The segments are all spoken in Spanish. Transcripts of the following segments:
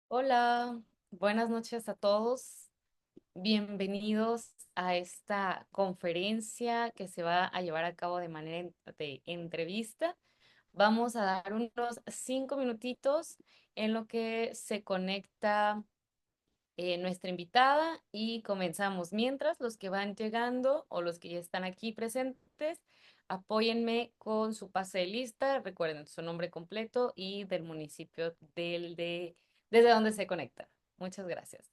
Hola, buenas noches a todos. Bienvenidos a esta conferencia que se va a llevar a cabo de manera de entrevista. Vamos a dar unos 5 minutitos en lo que se conecta nuestra invitada y comenzamos. Mientras, los que van llegando o los que ya están aquí presentes, apóyenme con su pase de lista. Recuerden su nombre completo y del municipio desde donde se conecta. Muchas gracias.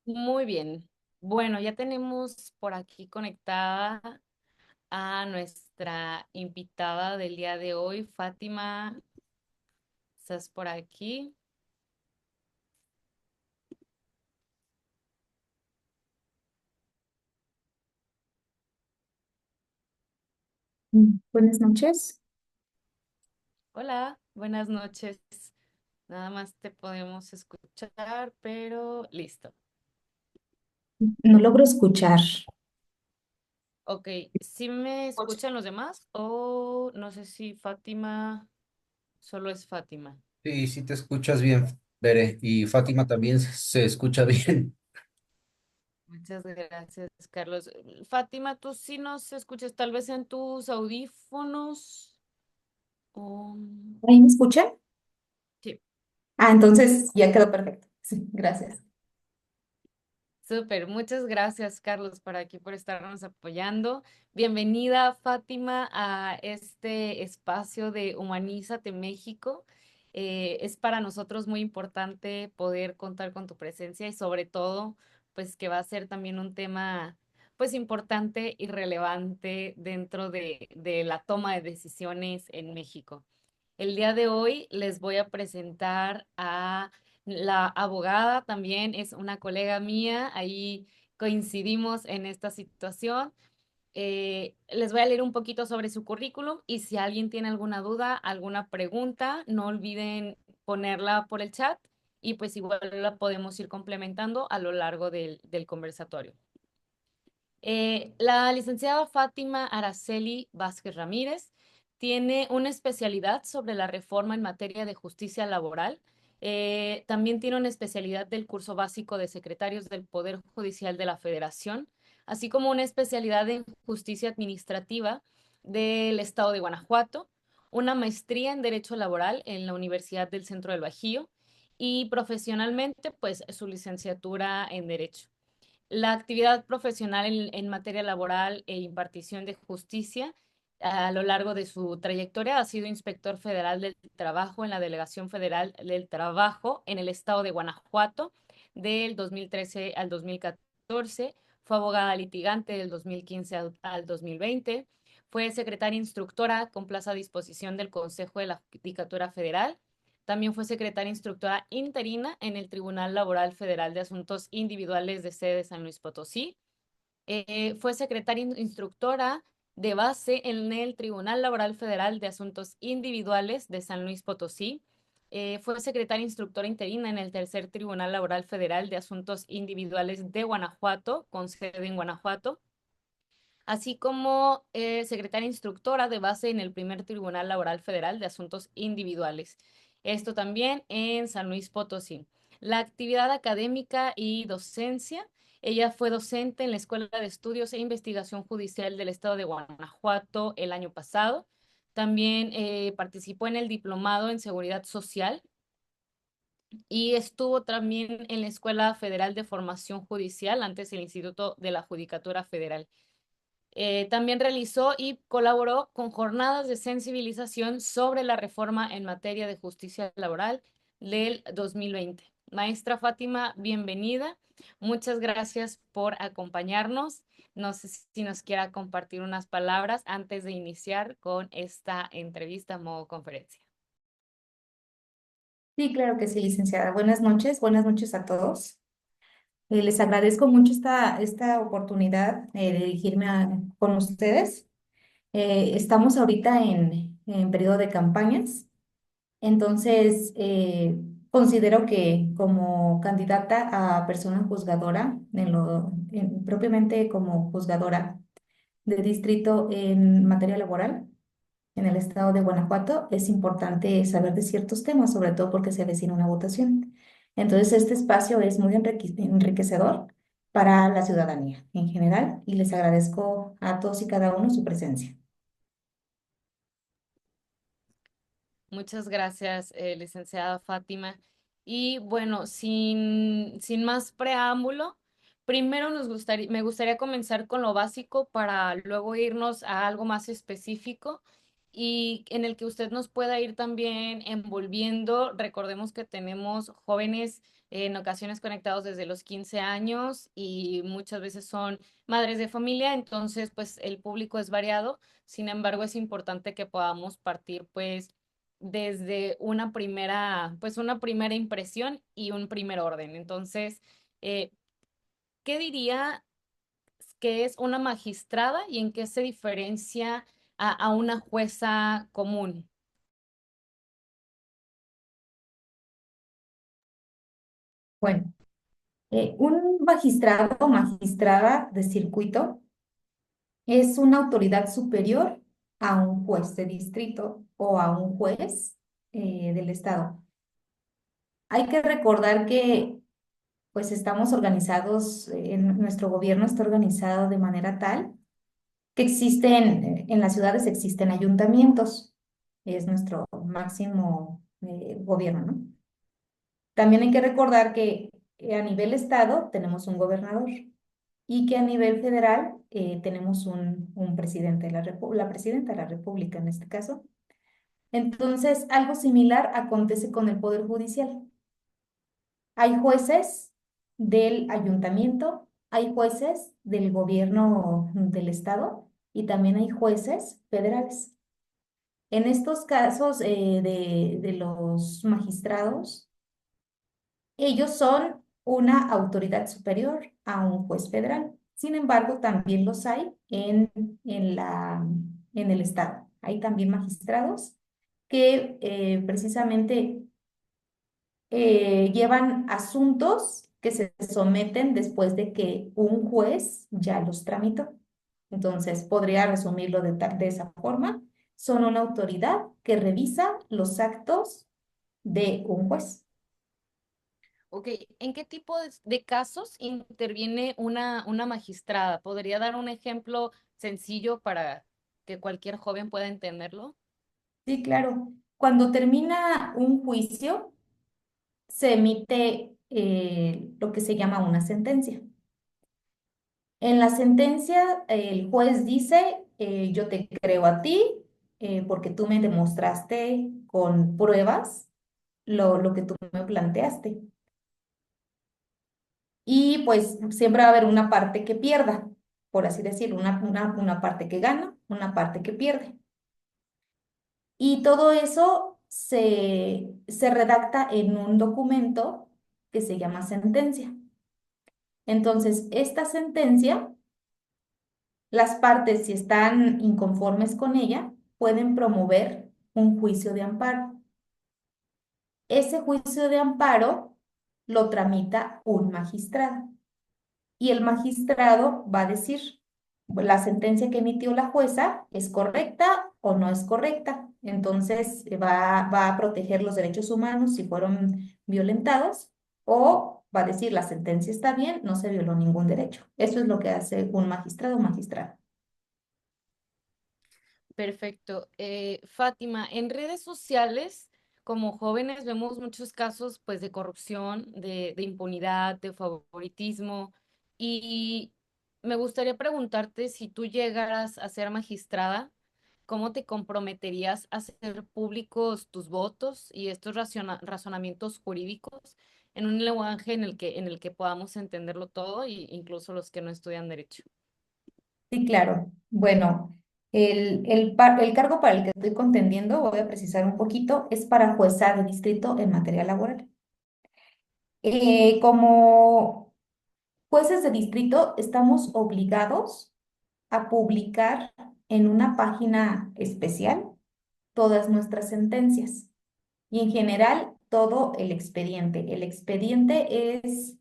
Muy bien. Bueno, ya tenemos por aquí conectada a nuestra invitada del día de hoy, Fátima. ¿Estás por aquí? Buenas noches. Hola, buenas noches. Nada más te podemos escuchar, pero listo. No logro escuchar. Ok, ¿sí me escuchan los demás? O no sé si Fátima solo es Fátima. Sí, sí te escuchas bien, Bere. Y Fátima también se escucha bien. Muchas gracias, Carlos. Fátima, tú sí nos escuchas tal vez en tus audífonos. O... ¿Ahí me escuchan? Sí. Entonces ya quedó perfecto. Sí, gracias. Súper, muchas gracias, Carlos, por estarnos apoyando. Bienvenida, Fátima, a este espacio de Humanízate México. Es para nosotros muy importante poder contar con tu presencia y sobre todo, pues que va a ser también un tema, pues importante y relevante dentro de la toma de decisiones en México. El día de hoy les voy a presentar a la abogada, también es una colega mía, ahí coincidimos en esta situación. Les voy a leer un poquito sobre su currículum y si alguien tiene alguna duda, alguna pregunta, no olviden ponerla por el chat y pues igual la podemos ir complementando a lo largo del conversatorio. La licenciada Fátima Araceli Vázquez Ramírez tiene una especialidad sobre la reforma en materia de justicia laboral. También tiene una especialidad del curso básico de secretarios del Poder Judicial de la Federación, así como una especialidad en justicia administrativa del Estado de Guanajuato, una maestría en Derecho Laboral en la Universidad del Centro del Bajío y profesionalmente, pues su licenciatura en Derecho. La actividad profesional en materia laboral e impartición de justicia a lo largo de su trayectoria ha sido inspector federal del trabajo en la Delegación Federal del Trabajo en el estado de Guanajuato del 2013 al 2014, fue abogada litigante del 2015 al 2020, fue secretaria instructora con plaza a disposición del Consejo de la Judicatura Federal. También fue secretaria instructora interina en el Tribunal Laboral Federal de Asuntos Individuales de sede de San Luis Potosí. Fue secretaria instructora de base en el Tribunal Laboral Federal de Asuntos Individuales de San Luis Potosí. Fue secretaria instructora interina en el Tercer Tribunal Laboral Federal de Asuntos Individuales de Guanajuato, con sede en Guanajuato, así como secretaria instructora de base en el primer Tribunal Laboral Federal de Asuntos Individuales. Esto también en San Luis Potosí. La actividad académica y docencia. Ella fue docente en la Escuela de Estudios e Investigación Judicial del Estado de Guanajuato el año pasado. También participó en el Diplomado en Seguridad Social y estuvo también en la Escuela Federal de Formación Judicial, antes el Instituto de la Judicatura Federal. También realizó y colaboró con jornadas de sensibilización sobre la reforma en materia de justicia laboral del 2020. Maestra Fátima, bienvenida. Muchas gracias por acompañarnos. No sé si nos quiera compartir unas palabras antes de iniciar con esta entrevista a modo conferencia. Sí, claro que sí, licenciada. Buenas noches a todos. Les agradezco mucho esta oportunidad de dirigirme con ustedes. Estamos ahorita en periodo de campañas, entonces considero que como candidata a persona juzgadora, propiamente como juzgadora de distrito en materia laboral, en el estado de Guanajuato, es importante saber de ciertos temas, sobre todo porque se avecina una votación. Entonces, este espacio es muy enriquecedor para la ciudadanía en general y les agradezco a todos y cada uno su presencia. Muchas gracias, licenciada Fátima. Y bueno, sin más preámbulo, primero me gustaría comenzar con lo básico para luego irnos a algo más específico y en el que usted nos pueda ir también envolviendo. Recordemos que tenemos jóvenes en ocasiones conectados desde los 15 años y muchas veces son madres de familia, entonces pues el público es variado. Sin embargo, es importante que podamos partir pues desde una primera impresión y un primer orden. Entonces, eh, ¿qué diría que es una magistrada y en qué se diferencia a una jueza común? Bueno, un magistrado o magistrada de circuito es una autoridad superior a un juez de distrito o a un juez del estado. Hay que recordar que pues estamos organizados, nuestro gobierno está organizado de manera tal que en las ciudades existen ayuntamientos, es nuestro máximo gobierno, ¿no? También hay que recordar que a nivel estado tenemos un gobernador y que a nivel federal tenemos un presidente de la presidenta de la República en este caso. Entonces, algo similar acontece con el Poder Judicial. Hay jueces del ayuntamiento, hay jueces del gobierno del estado y también hay jueces federales. En estos casos de los magistrados, ellos son una autoridad superior a un juez federal. Sin embargo, también los hay en el estado. Hay también magistrados que precisamente llevan asuntos que se someten después de que un juez ya los tramitó. Entonces, podría resumirlo de esa forma. Son una autoridad que revisa los actos de un juez. Ok, ¿en qué tipo de casos interviene una magistrada? ¿Podría dar un ejemplo sencillo para que cualquier joven pueda entenderlo? Sí, claro. Cuando termina un juicio, se emite lo que se llama una sentencia. En la sentencia, el juez dice, yo te creo a ti porque tú me demostraste con pruebas lo que tú me planteaste. Y pues siempre va a haber una parte que pierda, por así decirlo, una parte que gana, una parte que pierde. Y todo eso se redacta en un documento que se llama sentencia. Entonces, esta sentencia, las partes, si están inconformes con ella, pueden promover un juicio de amparo. Ese juicio de amparo lo tramita un magistrado y el magistrado va a decir, la sentencia que emitió la jueza es correcta o no es correcta. Entonces va a proteger los derechos humanos si fueron violentados o va a decir la sentencia está bien, no se violó ningún derecho. Eso es lo que hace un magistrado o magistrada. Perfecto. Fátima, en redes sociales, como jóvenes, vemos muchos casos pues de corrupción, de impunidad, de favoritismo. Y me gustaría preguntarte si tú llegaras a ser magistrada, ¿cómo te comprometerías a hacer públicos tus votos y estos razonamientos jurídicos en un lenguaje en el que podamos entenderlo todo, y incluso los que no estudian derecho? Sí, claro. Bueno, el cargo para el que estoy contendiendo, voy a precisar un poquito, es para jueza de distrito en materia laboral. Como jueces de distrito, estamos obligados a publicar en una página especial todas nuestras sentencias y en general todo el expediente. El expediente es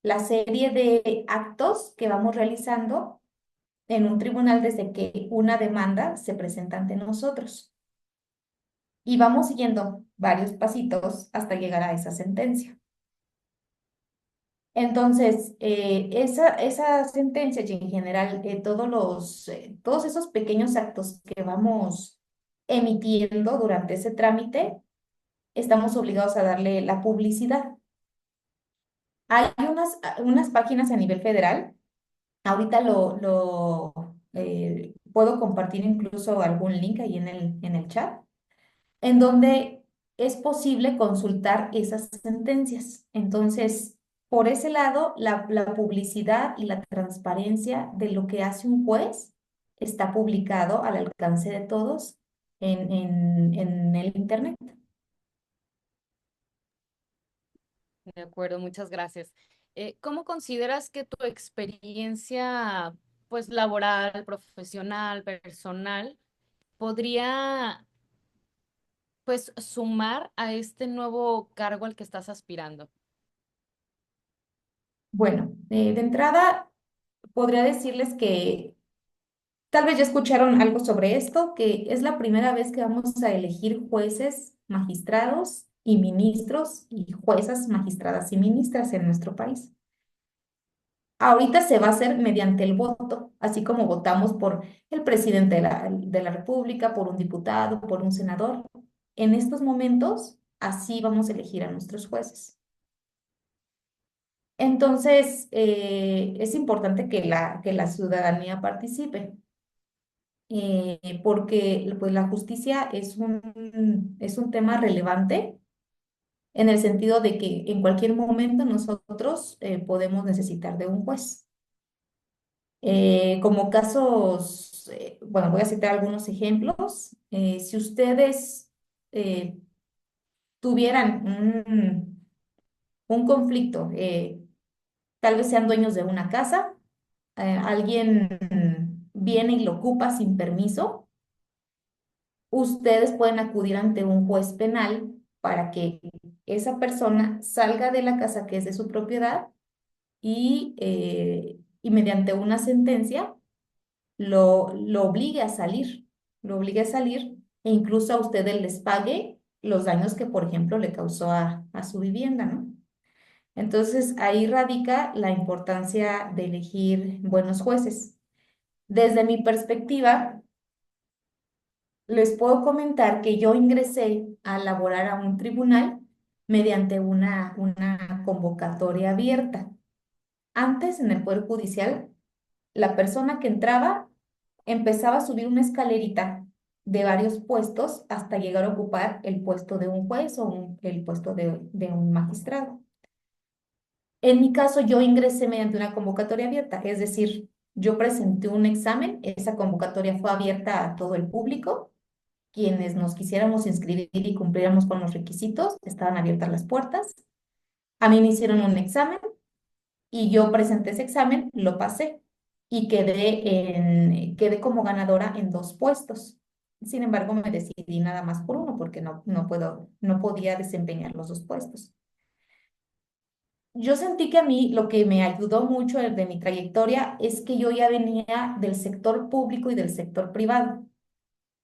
la serie de actos que vamos realizando en un tribunal desde que una demanda se presenta ante nosotros. Y vamos siguiendo varios pasitos hasta llegar a esa sentencia. Entonces, esa sentencia y en general todos esos pequeños actos que vamos emitiendo durante ese trámite, estamos obligados a darle la publicidad. Hay unas páginas a nivel federal, ahorita puedo compartir incluso algún link ahí en el chat en donde es posible consultar esas sentencias. Entonces, por ese lado, la publicidad y la transparencia de lo que hace un juez está publicado al alcance de todos en el Internet. De acuerdo, muchas gracias. ¿Cómo consideras que tu experiencia, pues, laboral, profesional, personal, podría pues sumar a este nuevo cargo al que estás aspirando? Bueno, de entrada podría decirles que tal vez ya escucharon algo sobre esto, que es la primera vez que vamos a elegir jueces, magistrados y ministros y juezas, magistradas y ministras en nuestro país. Ahorita se va a hacer mediante el voto, así como votamos por el presidente de la República, por un diputado, por un senador. En estos momentos, así vamos a elegir a nuestros jueces. Entonces, es importante que la ciudadanía participe, porque pues, la justicia es un tema relevante en el sentido de que en cualquier momento nosotros podemos necesitar de un juez. Como casos, bueno, voy a citar algunos ejemplos. Si ustedes eh, tuvieran un conflicto, tal vez sean dueños de una casa, alguien viene y lo ocupa sin permiso, ustedes pueden acudir ante un juez penal para que esa persona salga de la casa que es de su propiedad y mediante una sentencia lo obligue a salir, lo obligue a salir e incluso a ustedes les pague los daños que, por ejemplo, le causó a su vivienda, ¿no? Entonces, ahí radica la importancia de elegir buenos jueces. Desde mi perspectiva, les puedo comentar que yo ingresé a laborar a un tribunal mediante una convocatoria abierta. Antes, en el Poder Judicial, la persona que entraba empezaba a subir una escalerita de varios puestos hasta llegar a ocupar el puesto de un juez o el puesto de un magistrado. En mi caso, yo ingresé mediante una convocatoria abierta, es decir, yo presenté un examen, esa convocatoria fue abierta a todo el público, quienes nos quisiéramos inscribir y cumpliéramos con los requisitos, estaban abiertas las puertas. A mí me hicieron un examen y yo presenté ese examen, lo pasé y quedé como ganadora en 2 puestos. Sin embargo, me decidí nada más por uno porque no podía desempeñar los 2 puestos. Yo sentí que a mí lo que me ayudó mucho de mi trayectoria es que yo ya venía del sector público y del sector privado,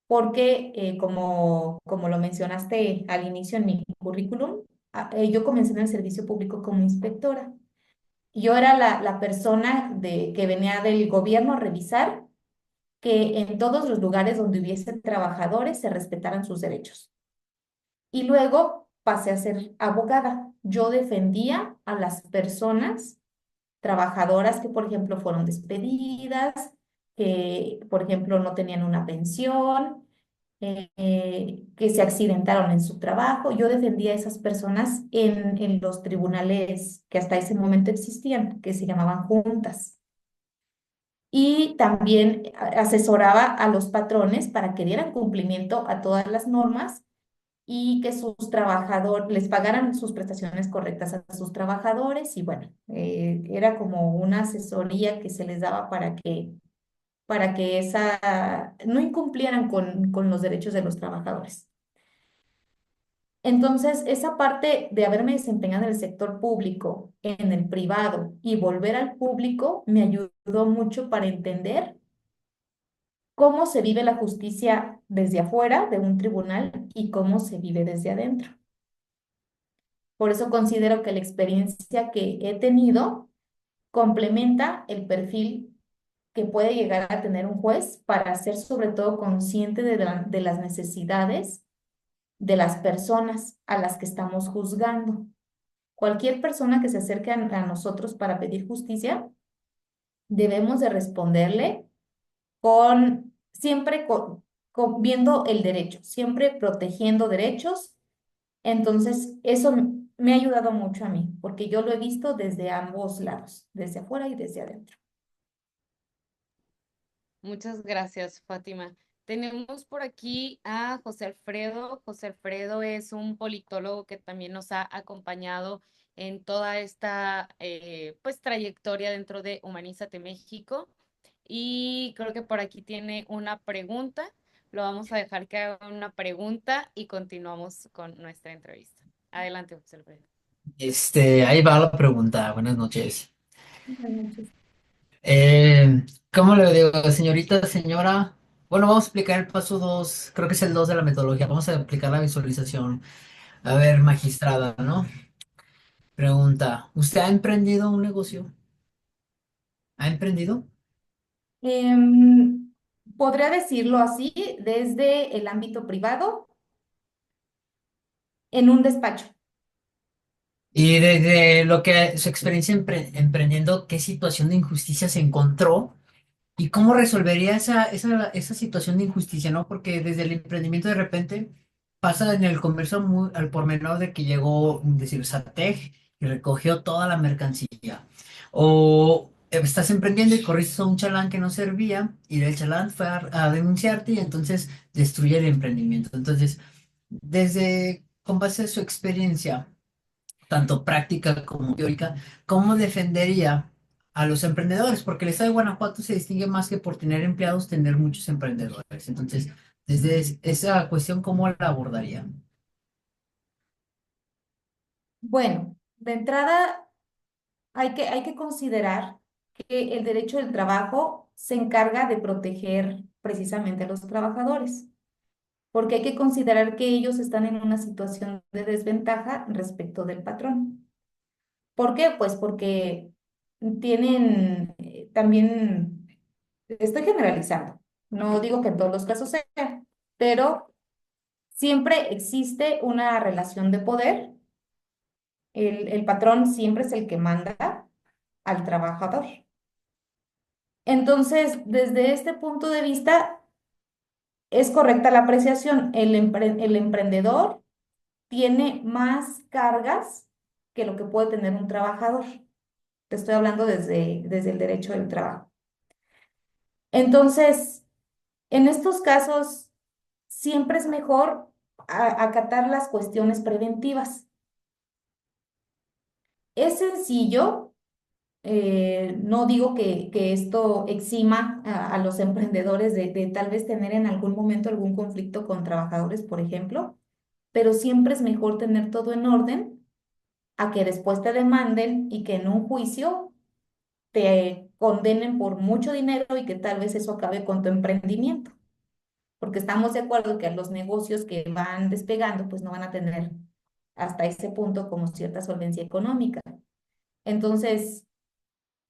porque como lo mencionaste al inicio en mi currículum, yo comencé en el servicio público como inspectora. Yo era la persona que venía del gobierno a revisar que en todos los lugares donde hubiese trabajadores se respetaran sus derechos. Y luego pasé a ser abogada. Yo defendía a las personas trabajadoras que, por ejemplo, fueron despedidas, que, por ejemplo, no tenían una pensión, que se accidentaron en su trabajo. Yo defendía a esas personas en los tribunales que hasta ese momento existían, que se llamaban juntas. Y también asesoraba a los patrones para que dieran cumplimiento a todas las normas y que sus trabajadores les pagaran sus prestaciones correctas a sus trabajadores. Y bueno, era como una asesoría que se les daba para que no incumplieran con los derechos de los trabajadores. Entonces, esa parte de haberme desempeñado en el sector público, en el privado y volver al público me ayudó mucho para entender cómo se vive la justicia desde afuera de un tribunal y cómo se vive desde adentro. Por eso considero que la experiencia que he tenido complementa el perfil que puede llegar a tener un juez para ser sobre todo consciente de las necesidades de las personas a las que estamos juzgando. Cualquier persona que se acerque a nosotros para pedir justicia, debemos de responderle siempre viendo el derecho, siempre protegiendo derechos. Entonces, eso me ha ayudado mucho a mí, porque yo lo he visto desde ambos lados, desde afuera y desde adentro. Muchas gracias, Fátima. Tenemos por aquí a José Alfredo. José Alfredo es un politólogo que también nos ha acompañado en toda esta pues trayectoria dentro de Humanízate México. Y creo que por aquí tiene una pregunta. lo vamos a dejar que haga una pregunta y continuamos con nuestra entrevista. Adelante, José Alfredo. Ahí va la pregunta. Buenas noches. Buenas noches. ¿Cómo le digo, señorita, señora? Bueno, vamos a explicar el paso 2. Creo que es el 2 de la metodología. Vamos a aplicar la visualización. A ver, magistrada, ¿no? Pregunta, ¿usted ha emprendido un negocio? ¿Ha emprendido? Em, Podría decirlo así, desde el ámbito privado, en un despacho. Y desde lo que su experiencia emprendiendo, ¿qué situación de injusticia se encontró? ¿Y cómo resolvería esa situación de injusticia, no? Porque desde el emprendimiento de repente pasa en el comercio al por menor de que llegó, decir, Satec y recogió toda la mercancía. O estás emprendiendo y corriste a un chalán que no servía y el chalán fue a denunciarte y entonces destruye el emprendimiento. Entonces, con base a su experiencia, tanto práctica como teórica, ¿cómo defendería a los emprendedores? Porque el estado de Guanajuato se distingue más que por tener empleados, tener muchos emprendedores. Entonces, desde esa cuestión, ¿cómo la abordaría? Bueno, de entrada hay que considerar que el derecho del trabajo se encarga de proteger precisamente a los trabajadores, porque hay que considerar que ellos están en una situación de desventaja respecto del patrón. ¿Por qué? Pues porque tienen también, estoy generalizando, no digo que en todos los casos sea, pero siempre existe una relación de poder. El patrón siempre es el que manda al trabajador. Entonces, desde este punto de vista, es correcta la apreciación. El emprendedor tiene más cargas que lo que puede tener un trabajador. Te estoy hablando desde el derecho del trabajo. Entonces, en estos casos, siempre es mejor acatar las cuestiones preventivas. Es sencillo. No digo que esto exima a los emprendedores de tal vez tener en algún momento algún conflicto con trabajadores, por ejemplo, pero siempre es mejor tener todo en orden a que después te demanden y que en un juicio te condenen por mucho dinero y que tal vez eso acabe con tu emprendimiento, porque estamos de acuerdo que los negocios que van despegando pues no van a tener hasta ese punto como cierta solvencia económica. Entonces,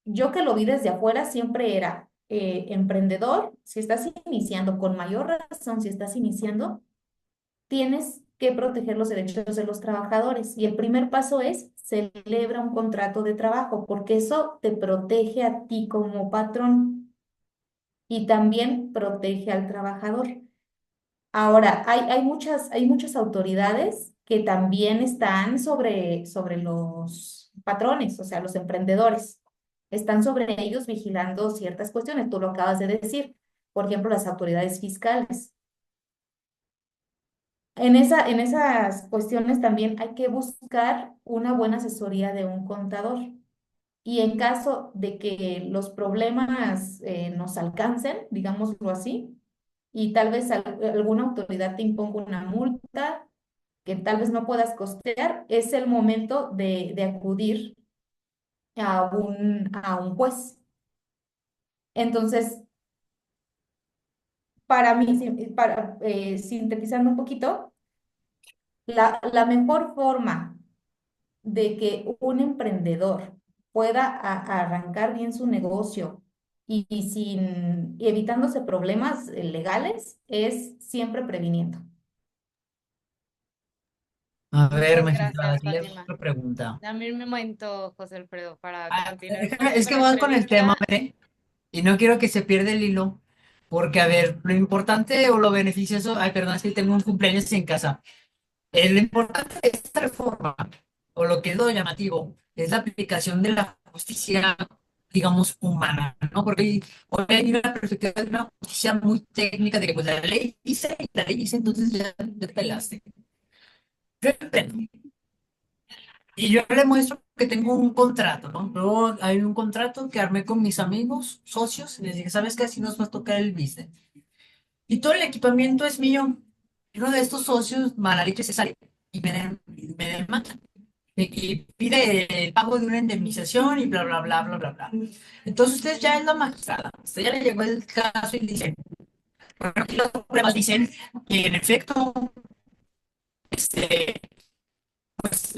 yo que lo vi desde afuera siempre era emprendedor, si estás iniciando, con mayor razón, si estás iniciando, tienes que proteger los derechos de los trabajadores. Y el primer paso es celebra un contrato de trabajo, porque eso te protege a ti como patrón y también protege al trabajador. Ahora, hay muchas autoridades que también están sobre los patrones, o sea, los emprendedores. Están sobre ellos vigilando ciertas cuestiones. Tú lo acabas de decir. Por ejemplo, las autoridades fiscales. En esas cuestiones también hay que buscar una buena asesoría de un contador. Y en caso de que los problemas nos alcancen, digámoslo así, y tal vez alguna autoridad te imponga una multa que tal vez no puedas costear, es el momento de acudir a un juez. Entonces, para mí, sintetizando un poquito, la mejor forma de que un emprendedor pueda arrancar bien su negocio y sin evitándose problemas legales es siempre previniendo. A ver, Muchas magistrada, gracias, aquí le hago Fátima. otra pregunta. Dame un momento, José Alfredo, para continuar con Es que nuestra voy con el tema, entrevista. ¿eh? Y no quiero que se pierda el hilo, porque, a ver, lo importante o lo beneficioso, ay, perdón, es que tengo un cumpleaños en casa. Lo importante de esta reforma, o lo que es lo llamativo, es la aplicación de la justicia, digamos, humana, ¿no? Porque hoy hay una perspectiva de una justicia muy técnica de que pues, la ley dice, entonces ya te pelaste. Yo entiendo. Y yo le muestro que tengo un contrato, ¿no? Luego hay un contrato que armé con mis amigos, socios, y les dije, ¿sabes qué? Así nos va a tocar el business. y todo el equipamiento es mío. Y uno de estos socios malaliches se sale y me demanda. Y pide el pago de una indemnización y bla, bla, bla, bla, bla, bla. Entonces usted ya es la magistrada. Usted ya le llegó el caso y dice, bueno, aquí las pruebas dicen que en efecto, este, pues,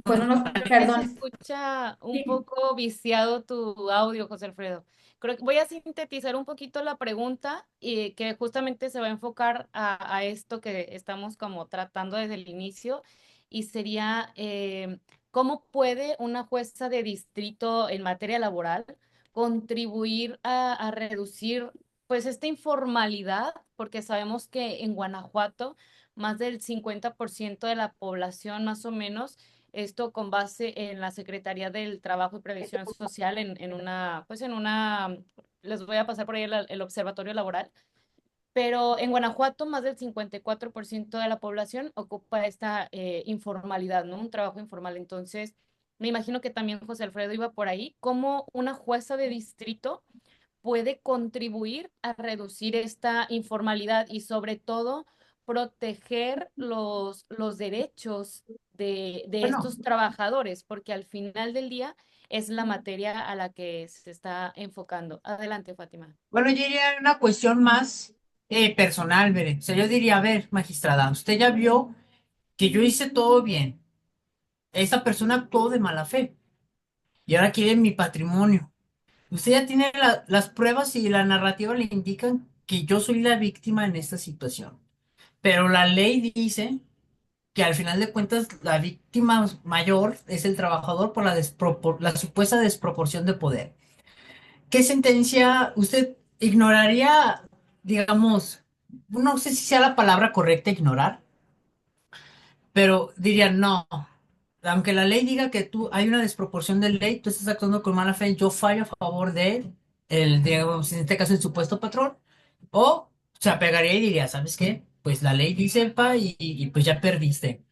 Bueno, no, Creo que se perdón. escucha un Sí. poco viciado tu audio, José Alfredo. Creo que voy a sintetizar un poquito la pregunta y que justamente se va a enfocar a esto que estamos como tratando desde el inicio y sería ¿cómo puede una jueza de distrito en materia laboral contribuir a reducir pues esta informalidad? Porque sabemos que en Guanajuato más del 50% de la población más o menos esto con base en la Secretaría del Trabajo y Previsión Social en una, pues en una, les voy a pasar por ahí el observatorio laboral, pero en Guanajuato más del 54% de la población ocupa esta informalidad, ¿no? Un trabajo informal. Entonces, me imagino que también José Alfredo iba por ahí, como una jueza de distrito puede contribuir a reducir esta informalidad y sobre todo proteger los derechos de bueno, estos trabajadores, porque al final del día es la materia a la que se está enfocando. Adelante, Fátima. bueno, yo diría una cuestión más personal, veré. O sea, yo diría, a ver, magistrada, usted ya vio que yo hice todo bien. Esta persona actuó de mala fe y ahora quiere mi patrimonio. Usted ya tiene las pruebas y la narrativa le indican que yo soy la víctima en esta situación. Pero la ley dice que al final de cuentas la víctima mayor es el trabajador por la supuesta desproporción de poder. ¿Qué sentencia usted ignoraría, digamos, no sé si sea la palabra correcta ignorar, pero diría no? Aunque la ley diga que tú hay una desproporción de ley, tú estás actuando con mala fe, yo fallo a favor de el, digamos, en este caso el supuesto patrón, o se apegaría y diría, ¿sabes qué? Pues la ley dice, pa, y pues ya perdiste.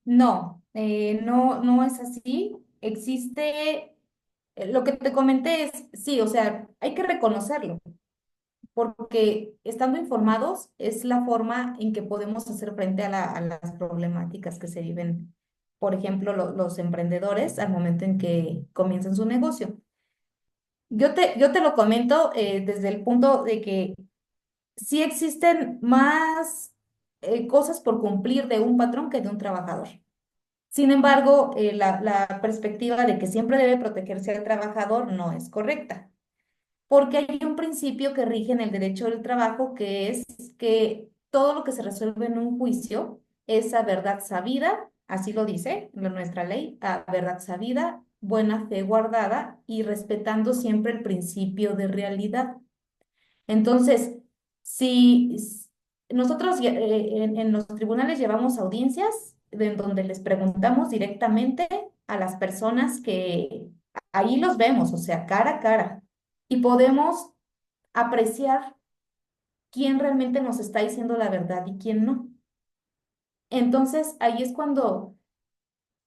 No, no, no es así. Existe, lo que te comenté es, sí, o sea, hay que reconocerlo, porque estando informados es la forma en que podemos hacer frente a las problemáticas que se viven, por ejemplo, los emprendedores al momento en que comienzan su negocio. Yo te lo comento desde el punto de que sí existen más cosas por cumplir de un patrón que de un trabajador. Sin embargo, la perspectiva de que siempre debe protegerse al trabajador no es correcta, porque hay un principio que rige en el derecho del trabajo, que es que todo lo que se resuelve en un juicio es a verdad sabida, así lo dice nuestra ley, a verdad sabida, buena fe guardada y respetando siempre el principio de realidad. Entonces, si nosotros en los tribunales llevamos audiencias en donde les preguntamos directamente a las personas que ahí los vemos, o sea, cara a cara, y podemos apreciar quién realmente nos está diciendo la verdad y quién no. Entonces, ahí es cuando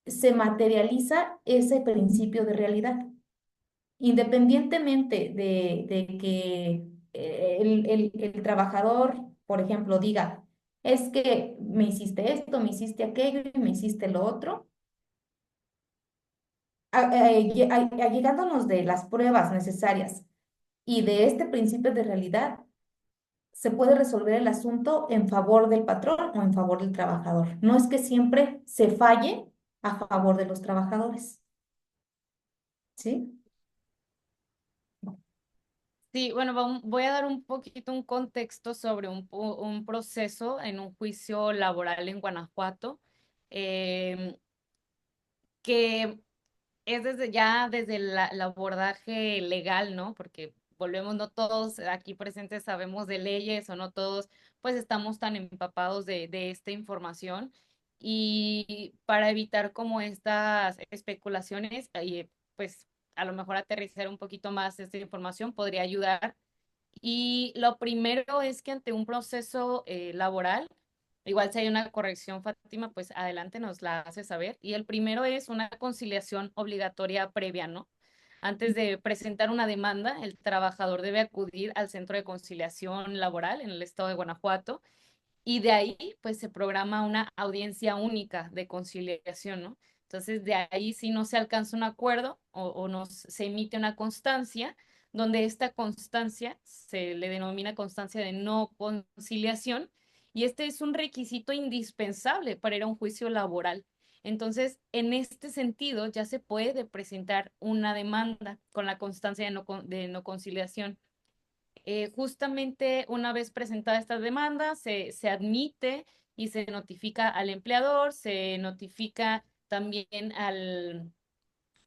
se materializa ese principio de realidad. Independientemente de que el trabajador, por ejemplo, diga, es que me hiciste esto, me hiciste aquello y me hiciste lo otro, allegándonos de las pruebas necesarias y de este principio de realidad, se puede resolver el asunto en favor del patrón o en favor del trabajador. No es que siempre se falle a favor de los trabajadores, ¿sí? Sí, bueno, voy a dar un poquito un contexto sobre un proceso en un juicio laboral en Guanajuato, em, que es desde el abordaje legal, ¿no? Porque volvemos, no todos aquí presentes sabemos de leyes o no todos pues estamos tan empapados de esta información y para evitar como estas especulaciones y pues a lo mejor aterrizar un poquito más esta información podría ayudar y lo primero es que ante un proceso laboral, igual si hay una corrección, Fátima, pues adelante nos la hace saber. Y el primero es una conciliación obligatoria previa, ¿no? Antes de presentar una demanda, el trabajador debe acudir al Centro de Conciliación Laboral en el estado de Guanajuato y de ahí pues se programa una audiencia única de conciliación, ¿no? Entonces de ahí si no se alcanza un acuerdo o no se emite una constancia, donde esta constancia se le denomina constancia de no conciliación y este es un requisito indispensable para ir a un juicio laboral. Entonces, en este sentido, ya se puede presentar una demanda con la constancia de no conciliación. Justamente una vez presentada esta demanda, se admite y se notifica al empleador, se notifica también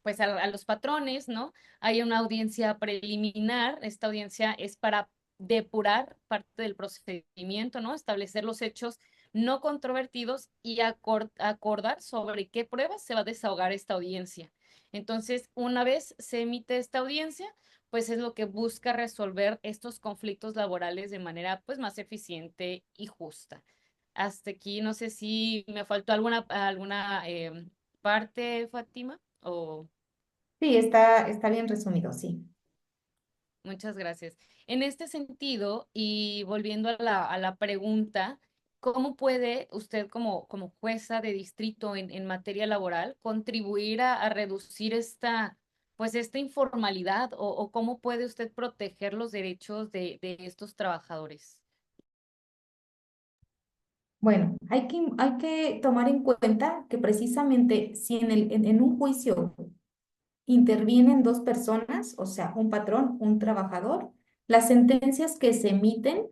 pues a los patrones, ¿no? Hay una audiencia preliminar, esta audiencia es para depurar parte del procedimiento, ¿no? Establecer los hechos no controvertidos y acordar sobre qué pruebas se va a desahogar esta audiencia. Entonces, una vez se emite esta audiencia, pues es lo que busca resolver estos conflictos laborales de manera pues más eficiente y justa. Hasta aquí, no sé si me faltó alguna parte, Fátima, o Sí, está bien resumido, sí. muchas gracias. En este sentido, y volviendo a la pregunta, ¿cómo puede usted como jueza de distrito en materia laboral contribuir a reducir pues esta informalidad o cómo puede usted proteger los derechos de estos trabajadores? Bueno, hay que tomar en cuenta que precisamente si en un juicio intervienen dos personas, o sea, un patrón, un trabajador, las sentencias que se emiten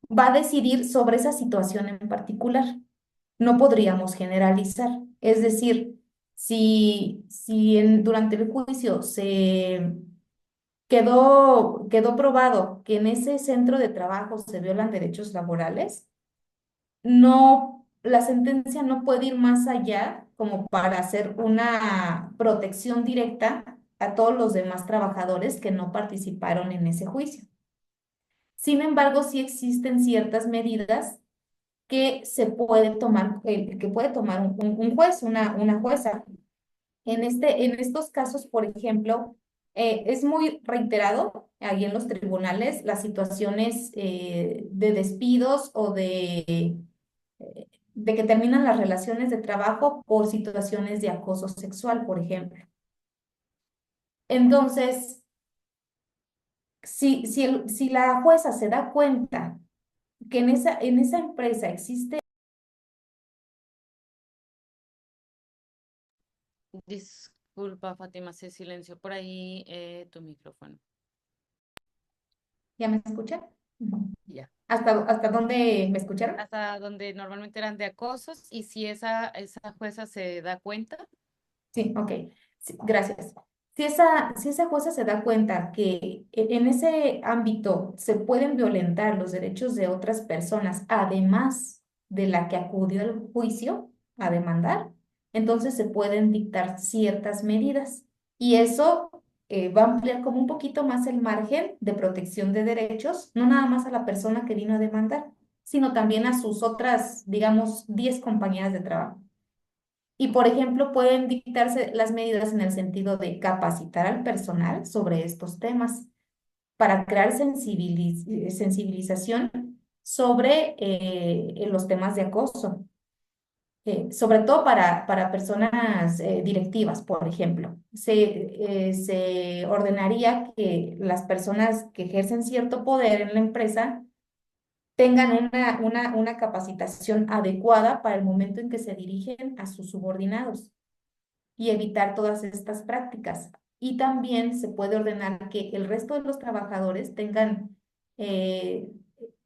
va a decidir sobre esa situación en particular. No podríamos generalizar. Es decir, si durante el juicio quedó probado que en ese centro de trabajo se violan derechos laborales, no, la sentencia no puede ir más allá como para hacer una protección directa a todos los demás trabajadores que no participaron en ese juicio. Sin embargo, sí existen ciertas medidas que se puede tomar, que puede tomar un juez, una jueza. En estos casos, por ejemplo, es muy reiterado ahí en los tribunales las situaciones de despidos o de que terminan las relaciones de trabajo por situaciones de acoso sexual, por ejemplo. Entonces, si la jueza se da cuenta que en esa empresa existe, Disculpa, Fátima, se silenció por ahí tu micrófono. ¿ya me escuchan? Ujú. Ya. ¿Hasta dónde me escucharon? Hasta donde normalmente eran de acosos y si esa jueza se da cuenta. Sí, ok. Sí, gracias. Si esa jueza se da cuenta que en ese ámbito se pueden violentar los derechos de otras personas, además de la que acudió al juicio a demandar, entonces se pueden dictar ciertas medidas. Y eso va a ampliar como un poquito más el margen de protección de derechos, no nada más a la persona que vino a demandar, sino también a sus otras, digamos, 10 compañeras de trabajo. Y, por ejemplo, pueden dictarse las medidas en el sentido de capacitar al personal sobre estos temas para crear sensibilización sobre los temas de acoso, sobre todo para personas directivas, por ejemplo. Se ordenaría que las personas que ejercen cierto poder en la empresa tengan una capacitación adecuada para el momento en que se dirigen a sus subordinados y evitar todas estas prácticas. Y también se puede ordenar que el resto de los trabajadores tengan eh,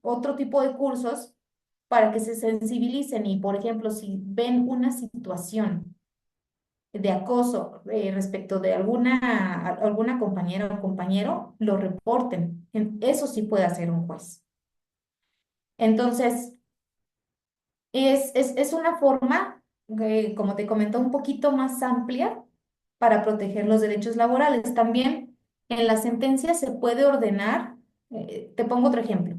otro tipo de cursos para que se sensibilicen y, por ejemplo, si ven una situación de acoso respecto de alguna compañera o compañero, lo reporten. Eso sí puede hacer un juez. Entonces, es una forma, como te comentó, un poquito más amplia para proteger los derechos laborales. También en la sentencia se puede ordenar, te pongo otro ejemplo,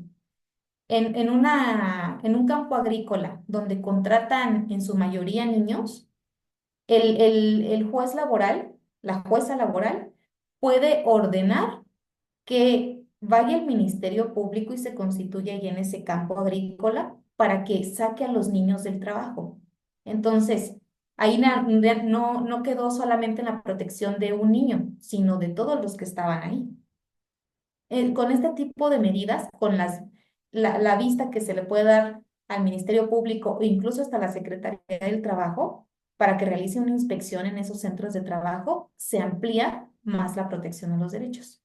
en un campo agrícola donde contratan en su mayoría niños, el juez laboral la jueza laboral, puede ordenar que vaya el Ministerio Público y se constituya ahí en ese campo agrícola para que saque a los niños del trabajo. Entonces, ahí no quedó solamente en la protección de un niño, sino de todos los que estaban ahí. Con este tipo de medidas, con la vista que se le puede dar al Ministerio Público o incluso hasta la Secretaría del Trabajo, para que realice una inspección en esos centros de trabajo, se amplía más la protección de los derechos.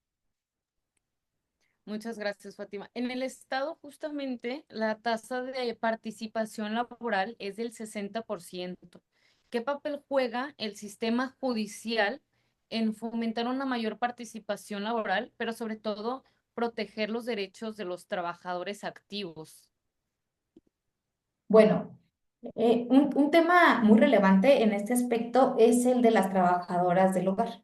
Muchas gracias, Fátima. En el estado, justamente, la tasa de participación laboral es del 60%. ¿Qué papel juega el sistema judicial en fomentar una mayor participación laboral, pero sobre todo proteger los derechos de los trabajadores activos? Bueno, un tema muy relevante en este aspecto es el de las trabajadoras del hogar.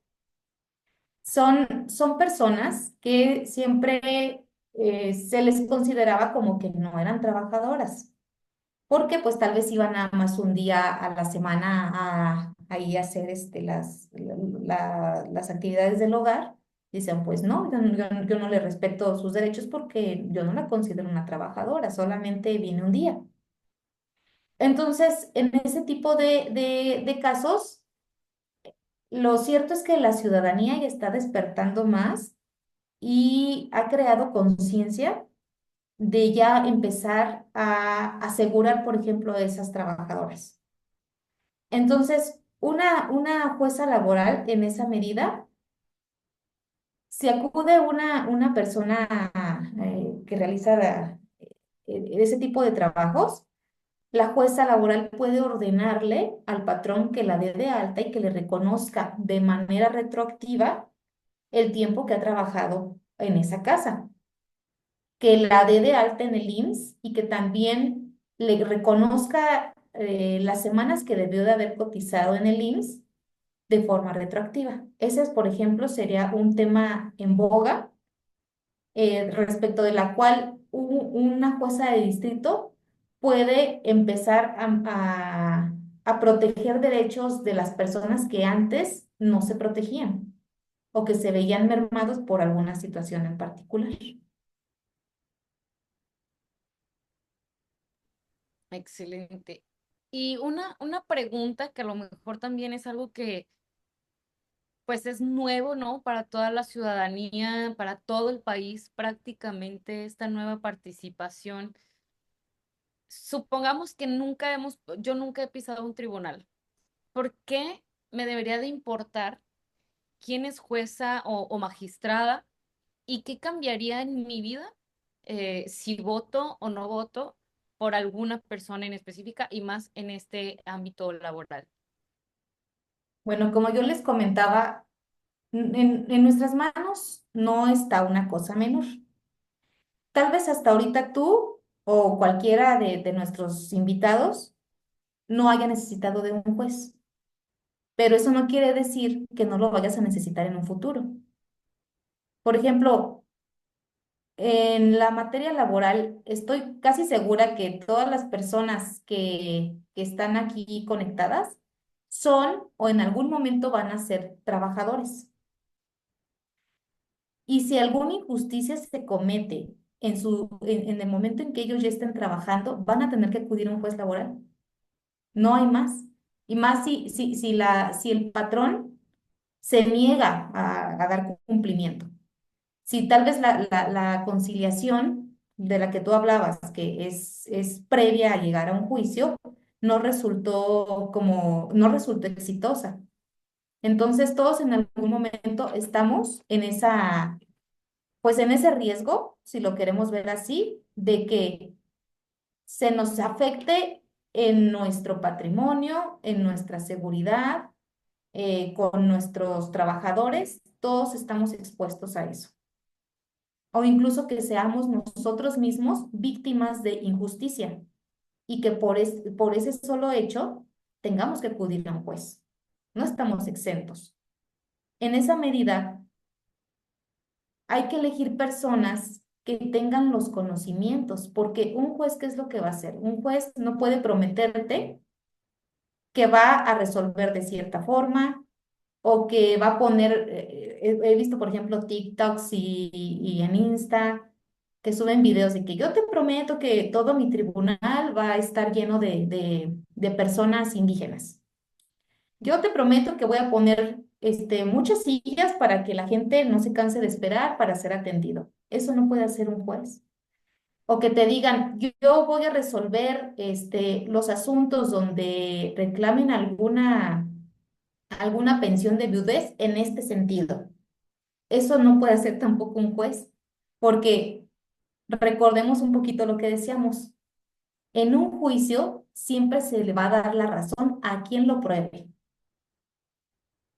Son personas que siempre se les consideraba como que no eran trabajadoras, porque pues tal vez iban nada más un día a la semana a ir a hacer las actividades del hogar. Dicen, pues no, yo no le respeto sus derechos porque yo no la considero una trabajadora, solamente viene un día. Entonces, en ese tipo de casos, lo cierto es que la ciudadanía ya está despertando más y ha creado conciencia de ya empezar a asegurar, por ejemplo, a esas trabajadoras. Entonces, una jueza laboral en esa medida, si acude una persona que realiza ese tipo de trabajos, la jueza laboral puede ordenarle al patrón que la dé de alta y que le reconozca de manera retroactiva el tiempo que ha trabajado en esa casa, que la dé de alta en el IMSS y que también le reconozca las semanas que debió de haber cotizado en el IMSS de forma retroactiva. Ese, por ejemplo, sería un tema en boga respecto de la cual una jueza de distrito puede empezar a proteger derechos de las personas que antes no se protegían o que se veían mermados por alguna situación en particular. Excelente. Y una pregunta que a lo mejor también es algo que pues es nuevo, ¿no? Para toda la ciudadanía, para todo el país, prácticamente esta nueva participación. Supongamos que yo nunca he pisado un tribunal. ¿Por qué me debería de importar quién es jueza o magistrada y qué cambiaría en mi vida si voto o no voto por alguna persona en específica y más en este ámbito laboral? Bueno, como yo les comentaba, en nuestras manos no está una cosa menor. Tal vez hasta ahorita tú o cualquiera de nuestros invitados no haya necesitado de un juez, pero eso no quiere decir que no lo vayas a necesitar en un futuro. Por ejemplo, en la materia laboral, estoy casi segura que todas las personas que están aquí conectadas son o en algún momento van a ser trabajadores. Y si alguna injusticia se comete en el momento en que ellos ya estén trabajando, van a tener que acudir a un juez laboral. No hay más. Y más si el patrón se niega a dar cumplimiento. Si tal vez la conciliación de la que tú hablabas, que es previa a llegar a un juicio, no resultó exitosa. Entonces, todos en algún momento estamos pues en ese riesgo, si lo queremos ver así, de que se nos afecte en nuestro patrimonio, en nuestra seguridad, con nuestros trabajadores, todos estamos expuestos a eso. O incluso que seamos nosotros mismos víctimas de injusticia y que por ese solo hecho tengamos que acudir a un juez. No estamos exentos. En esa medida, hay que elegir personas que tengan los conocimientos, porque un juez, ¿qué es lo que va a hacer? Un juez no puede prometerte que va a resolver de cierta forma o que va a poner, he visto por ejemplo TikToks y en Insta, que suben videos de que yo te prometo que todo mi tribunal va a estar lleno de personas indígenas. Yo te prometo que voy a poner muchas sillas para que la gente no se canse de esperar para ser atendido. Eso no puede hacer un juez. O que te digan, yo voy a resolver los asuntos donde reclamen alguna pensión de viudez en este sentido. Eso no puede hacer tampoco un juez, porque recordemos un poquito lo que decíamos. En un juicio siempre se le va a dar la razón a quien lo pruebe.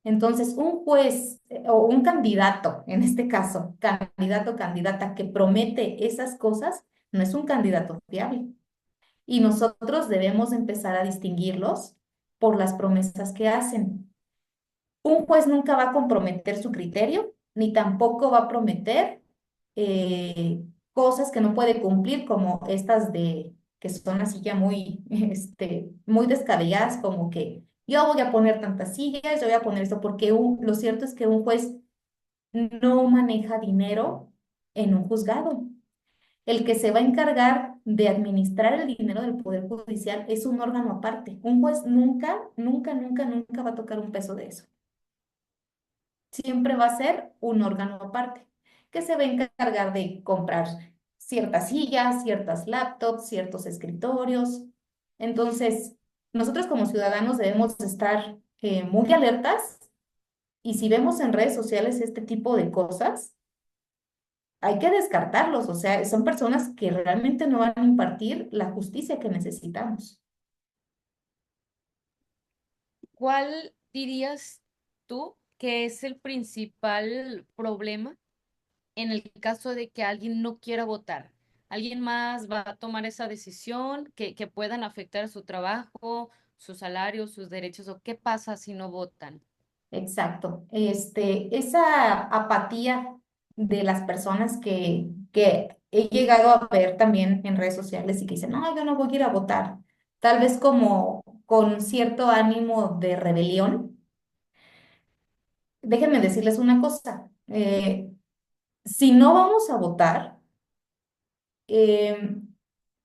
Entonces, un juez o un candidato, en este caso, candidato o candidata que promete esas cosas, no es un candidato fiable. Y nosotros debemos empezar a distinguirlos por las promesas que hacen. Un juez nunca va a comprometer su criterio, ni tampoco va a prometer eh, cosas que no puede cumplir, como estas de que son así ya muy, muy descabelladas, como que yo voy a poner tantas sillas, yo voy a poner esto, porque lo cierto es que un juez no maneja dinero en un juzgado. El que se va a encargar de administrar el dinero del Poder Judicial es un órgano aparte. Un juez nunca, nunca, nunca, nunca va a tocar un peso de eso. Siempre va a ser un órgano aparte que se va a encargar de comprar ciertas sillas, ciertas laptops, ciertos escritorios. Entonces, nosotros como ciudadanos debemos estar muy alertas y si vemos en redes sociales este tipo de cosas, hay que descartarlos. O sea, son personas que realmente no van a impartir la justicia que necesitamos. ¿Cuál dirías tú que es el principal problema en el caso de que alguien no quiera votar? ¿Alguien más va a tomar esa decisión que puedan afectar su trabajo, su salario, sus derechos? ¿O qué pasa si no votan? Exacto. Esa apatía de las personas que he llegado a ver también en redes sociales y que dicen, no, yo no voy a ir a votar, tal vez como con cierto ánimo de rebelión. Déjenme decirles una cosa, si no vamos a votar, eh,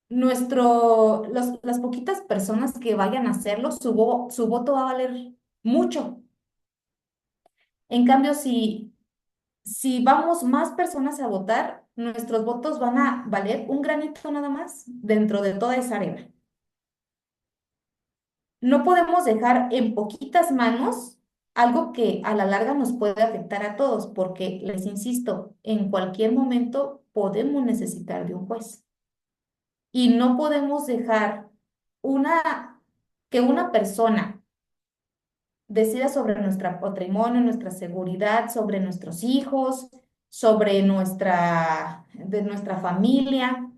las poquitas personas que vayan a hacerlo, su voto va a valer mucho. En cambio, si vamos más personas a votar, nuestros votos van a valer un granito nada más dentro de toda esa arena. No podemos dejar en poquitas manos algo que a la larga nos puede afectar a todos, porque les insisto, en cualquier momento podemos necesitar de un juez. Y no podemos dejar una, que una persona decida sobre nuestro patrimonio, nuestra seguridad, sobre nuestros hijos, sobre de nuestra familia.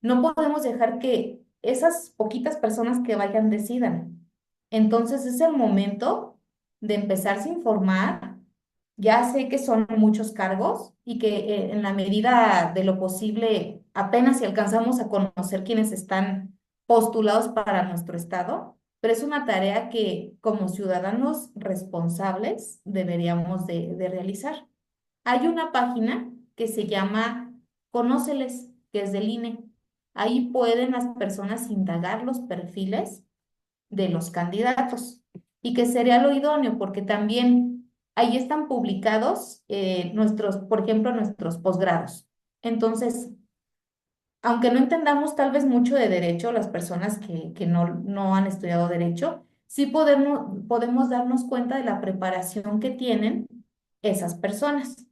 No podemos dejar que esas poquitas personas que vayan decidan. Entonces es el momento de empezarse a informar. Ya sé que son muchos cargos y que en la medida de lo posible, apenas si alcanzamos a conocer quiénes están postulados para nuestro estado, pero es una tarea que como ciudadanos responsables deberíamos de realizar. Hay una página que se llama Conóceles, que es del INE. Ahí pueden las personas indagar los perfiles de los candidatos y que sería lo idóneo porque también ahí están publicados por ejemplo, nuestros posgrados. Entonces, aunque no entendamos tal vez mucho de derecho, las personas que no han estudiado derecho, sí podemos darnos cuenta de la preparación que tienen esas personas.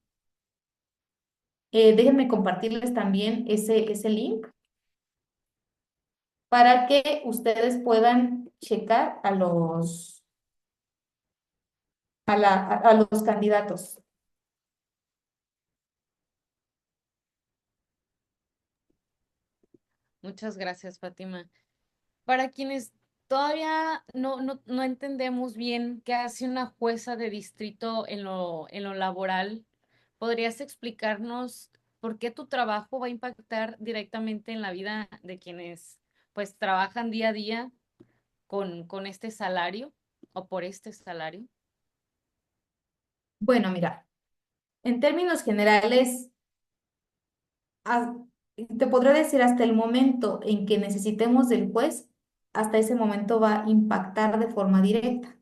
Déjenme compartirles también ese link para que ustedes puedan checar a los candidatos. Muchas gracias, Fátima. Para quienes todavía no entendemos bien qué hace una jueza de distrito en lo laboral, ¿podrías explicarnos por qué tu trabajo va a impactar directamente en la vida de quienes pues trabajan día a día con este salario o por este salario? Bueno, mira, en términos generales, ah, te podré decir hasta el momento en que necesitemos del juez, hasta ese momento va a impactar de forma directa.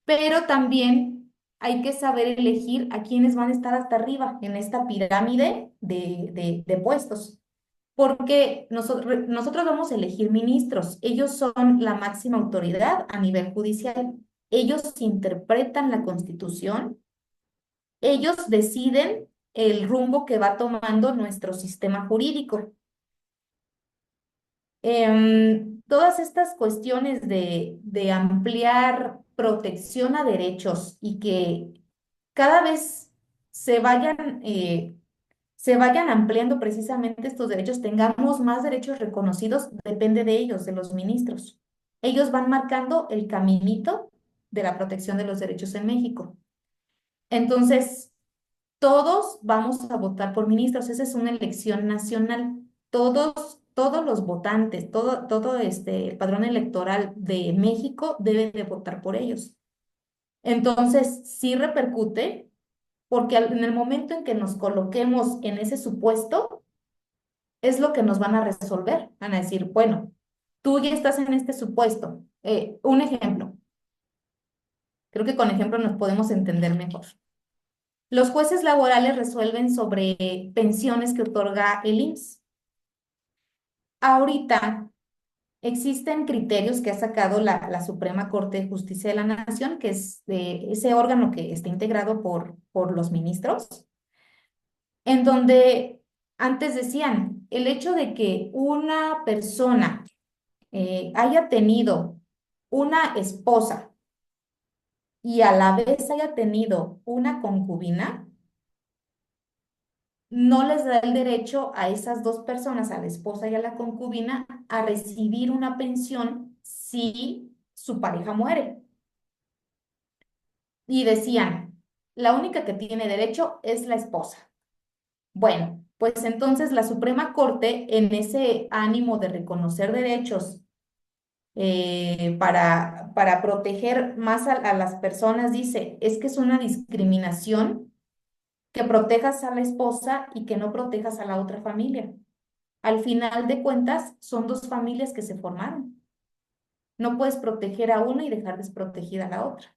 Pero también hay que saber elegir a quienes van a estar hasta arriba en esta pirámide de puestos, porque nosotros vamos a elegir ministros. Ellos son la máxima autoridad a nivel judicial. Ellos interpretan la Constitución, ellos deciden el rumbo que va tomando nuestro sistema jurídico. Todas estas cuestiones de ampliar protección a derechos y que cada vez se vayan, eh, se vayan ampliando precisamente estos derechos, tengamos más derechos reconocidos, depende de ellos, de los ministros. Ellos van marcando el caminito de la protección de los derechos en México. Entonces, todos vamos a votar por ministros, esa es una elección nacional. Todos los votantes, todo el padrón electoral de México debe de votar por ellos. Entonces, sí repercute, porque en el momento en que nos coloquemos en ese supuesto, es lo que nos van a resolver. Van a decir, bueno, tú ya estás en este supuesto. Un ejemplo, creo que con ejemplo nos podemos entender mejor. Los jueces laborales resuelven sobre pensiones que otorga el IMSS. Ahorita existen criterios que ha sacado la Suprema Corte de Justicia de la Nación, que es ese órgano que está integrado por los ministros, en donde antes decían, el hecho de que una persona haya tenido una esposa y a la vez haya tenido una concubina, no les da el derecho a esas dos personas, a la esposa y a la concubina, a recibir una pensión si su pareja muere. Y decían, la única que tiene derecho es la esposa. Bueno, pues entonces la Suprema Corte, en ese ánimo de reconocer derechos para proteger más a las personas, dice, es que es una discriminación que protejas a la esposa y que no protejas a la otra familia. Al final de cuentas, son dos familias que se formaron. No puedes proteger a una y dejar desprotegida a la otra.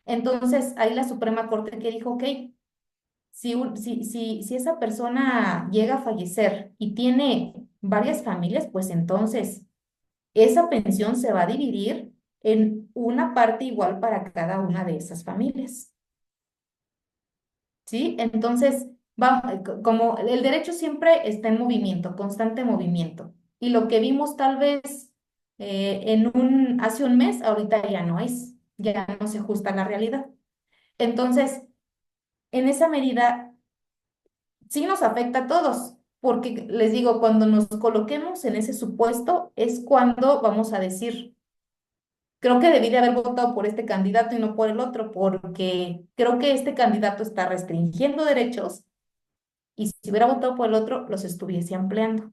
Entonces, ahí la Suprema Corte que dijo, ok, si esa persona llega a fallecer y tiene varias familias, pues entonces esa pensión se va a dividir en una parte igual para cada una de esas familias. ¿Sí? Entonces, como el derecho siempre está en movimiento, constante movimiento. Y lo que vimos tal vez hace un mes, ahorita ya no es, ya no se ajusta a la realidad. Entonces, en esa medida, sí nos afecta a todos, porque les digo, cuando nos coloquemos en ese supuesto es cuando vamos a decir, creo que debí de haber votado por este candidato y no por el otro, porque creo que este candidato está restringiendo derechos y si hubiera votado por el otro, los estuviese ampliando.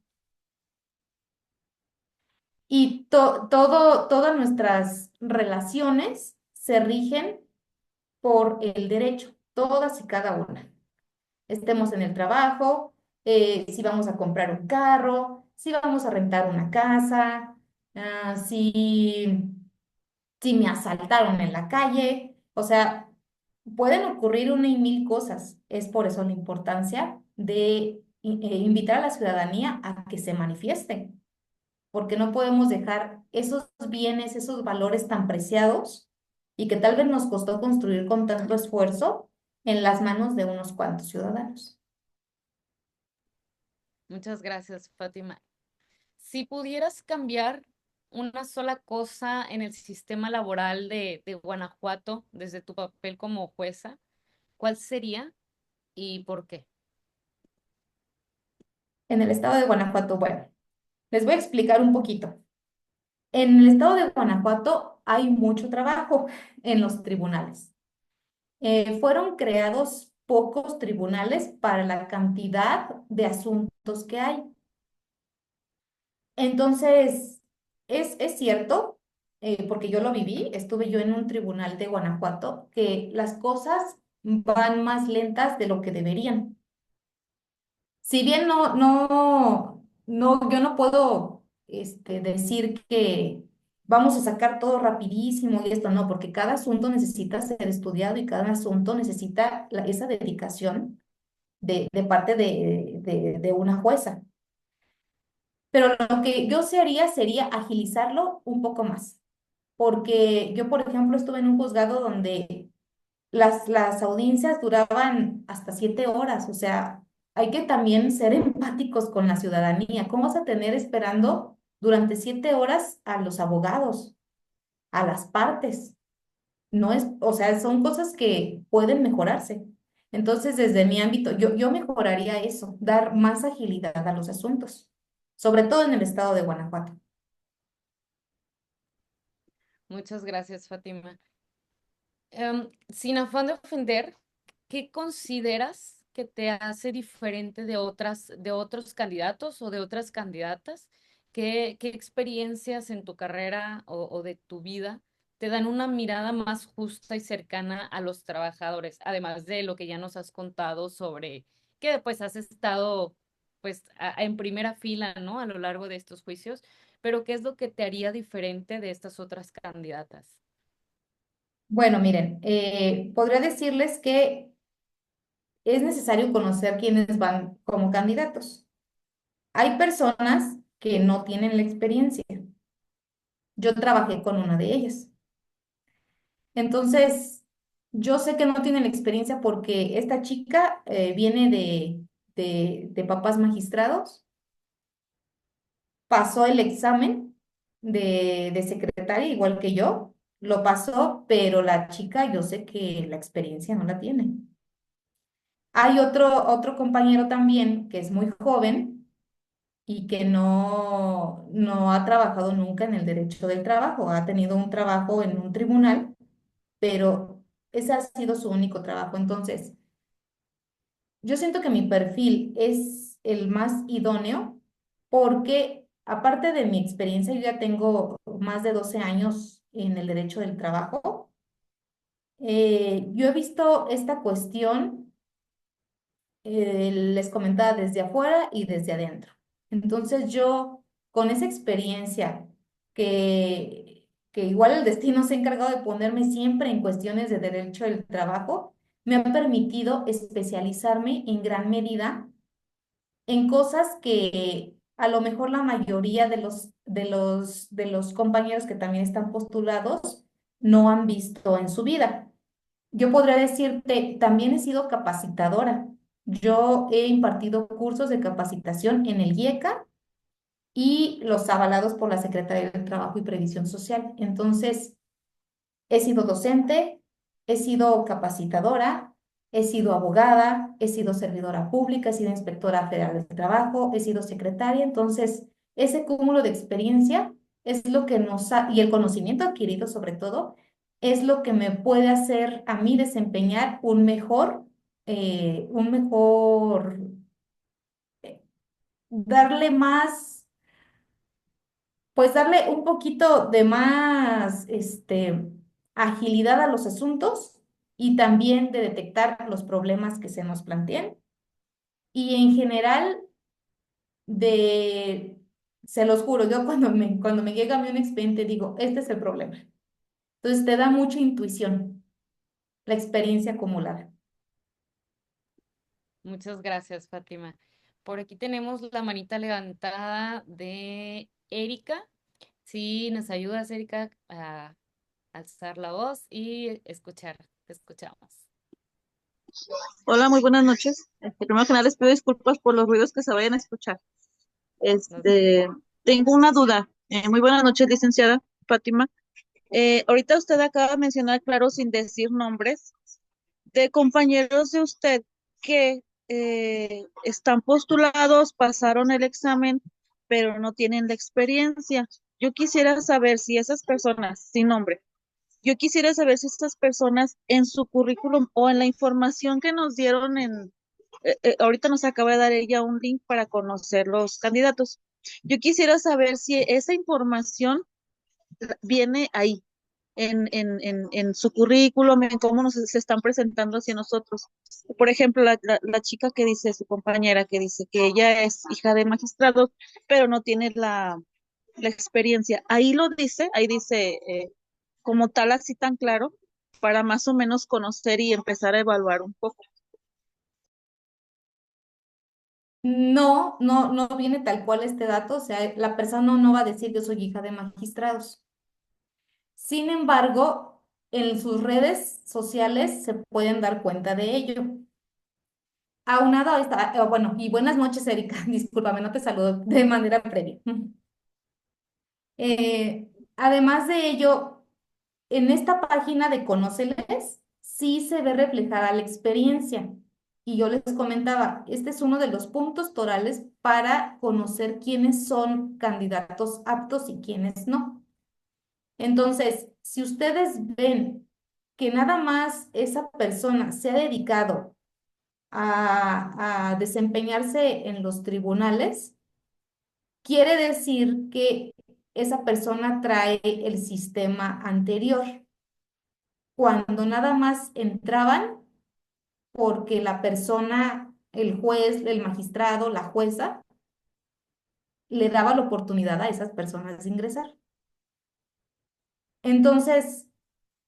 Y todas nuestras relaciones se rigen por el derecho, todas y cada una. Estemos en el trabajo, si vamos a comprar un carro, si vamos a rentar una casa, si me asaltaron en la calle, o sea, pueden ocurrir una y mil cosas. Es por eso la importancia de invitar a la ciudadanía a que se manifieste, porque no podemos dejar esos bienes, esos valores tan preciados y que tal vez nos costó construir con tanto esfuerzo en las manos de unos cuantos ciudadanos. Muchas gracias, Fátima. Si pudieras cambiar una sola cosa en el sistema laboral de Guanajuato desde tu papel como jueza, ¿cuál sería y por qué? En el estado de Guanajuato, bueno, les voy a explicar un poquito. En el estado de Guanajuato hay mucho trabajo en los tribunales. Fueron creados pocos tribunales para la cantidad de asuntos que hay. Entonces, es cierto, porque yo lo viví, estuve yo en un tribunal de Guanajuato, que las cosas van más lentas de lo que deberían. Si bien yo no puedo decir que vamos a sacar todo rapidísimo y esto no, porque cada asunto necesita ser estudiado y cada asunto necesita esa dedicación de parte de una jueza. Pero lo que yo se haría sería agilizarlo un poco más, porque yo, por ejemplo, estuve en un juzgado donde las audiencias duraban hasta 7 horas, o sea, hay que también ser empáticos con la ciudadanía. ¿Cómo vas a tener esperando durante 7 horas a los abogados, a las partes? No es, o sea, son cosas que pueden mejorarse. Entonces, desde mi ámbito, yo mejoraría eso, dar más agilidad a los asuntos, sobre todo en el estado de Guanajuato. Muchas gracias, Fátima. Sin afán de ofender, ¿qué consideras que te hace diferente de otros candidatos o de otras candidatas? ¿Qué experiencias en tu carrera o de tu vida te dan una mirada más justa y cercana a los trabajadores? Además de lo que ya nos has contado sobre que pues has estado pues en primera fila, ¿no? A lo largo de estos juicios, pero ¿qué es lo que te haría diferente de estas otras candidatas? Bueno, miren, podría decirles que es necesario conocer quiénes van como candidatos. Hay personas que no tienen la experiencia. Yo trabajé con una de ellas. Entonces, yo sé que no tienen la experiencia porque esta chica viene de papás magistrados, pasó el examen de secretaria igual que yo, lo pasó, pero la chica yo sé que la experiencia no la tiene. Hay otro compañero también que es muy joven y que no ha trabajado nunca en el derecho del trabajo, ha tenido un trabajo en un tribunal, pero ese ha sido su único trabajo. Entonces, yo siento que mi perfil es el más idóneo porque aparte de mi experiencia, yo ya tengo más de 12 años en el derecho del trabajo. Yo he visto esta cuestión, les comentaba, desde afuera y desde adentro. Entonces yo, con esa experiencia que igual el destino se ha encargado de ponerme siempre en cuestiones de derecho del trabajo, me ha permitido especializarme en gran medida en cosas que a lo mejor la mayoría de los compañeros que también están postulados no han visto en su vida. Yo podría decirte, también he sido capacitadora. Yo he impartido cursos de capacitación en el IECA y los avalados por la Secretaría del Trabajo y Previsión Social. Entonces, he sido docente, he sido capacitadora, he sido abogada, he sido servidora pública, he sido inspectora federal del trabajo, he sido secretaria. Entonces, ese cúmulo de experiencia es lo que y el conocimiento adquirido sobre todo, es lo que me puede hacer a mí desempeñar un mejor, darle más, pues darle un poquito de más, agilidad a los asuntos y también de detectar los problemas que se nos planteen. Y en general, de, se los juro, yo cuando me llega a mí un expediente digo, este es el problema. Entonces te da mucha intuición, la experiencia acumulada. Muchas gracias, Fátima. Por aquí tenemos la manita levantada de Erika. Si nos ayudas, Erika, a alzar la voz y escuchar. Te escuchamos. Hola, muy buenas noches. Primero que nada les pido disculpas por los ruidos que se vayan a escuchar. No. Tengo una duda. Muy buenas noches, licenciada Fátima. Ahorita usted acaba de mencionar, claro, sin decir nombres, de compañeros de usted que están postulados, pasaron el examen, pero no tienen la experiencia. Yo quisiera saber si esas personas, sin nombre, yo quisiera saber si estas personas en su currículum o en la información que nos dieron ahorita nos acaba de dar ella un link para conocer los candidatos. Yo quisiera saber si esa información viene ahí, en su currículum, en cómo se están presentando hacia nosotros. Por ejemplo, la chica que dice, su compañera que dice que ella es hija de magistrados, pero no tiene la experiencia. Ahí lo dice, ahí dice como tal, así tan claro, para más o menos conocer y empezar a evaluar un poco. No, no, no viene tal cual este dato, o sea, la persona no va a decir yo soy hija de magistrados. Sin embargo, en sus redes sociales se pueden dar cuenta de ello. Aunado a esta, bueno, y buenas noches, Erika, discúlpame, no te saludo de manera previa. Además de ello, en esta página de Conóceles sí se ve reflejada la experiencia. Y yo les comentaba, este es uno de los puntos torales para conocer quiénes son candidatos aptos y quiénes no. Entonces, si ustedes ven que nada más esa persona se ha dedicado a desempeñarse en los tribunales, quiere decir que esa persona trae el sistema anterior. Cuando nada más entraban porque la persona, el juez, el magistrado, la jueza, le daba la oportunidad a esas personas de ingresar. Entonces,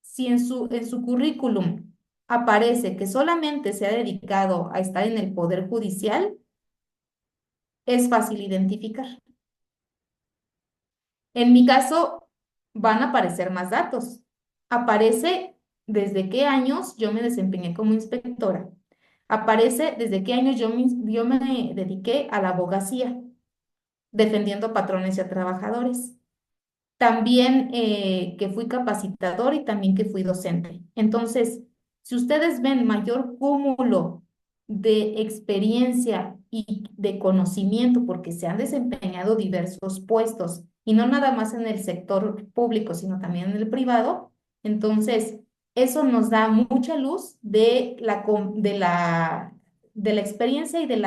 si en su currículum aparece que solamente se ha dedicado a estar en el Poder Judicial, es fácil identificar. En mi caso, van a aparecer más datos. Aparece desde qué años yo me desempeñé como inspectora. Aparece desde qué años yo me dediqué a la abogacía, defendiendo a patrones y a trabajadores. También que fui capacitador y también que fui docente. Entonces, si ustedes ven mayor cúmulo de experiencia y de conocimiento, porque se han desempeñado diversos puestos, y no nada más en el sector público, sino también en el privado, entonces eso nos da mucha luz de la experiencia y de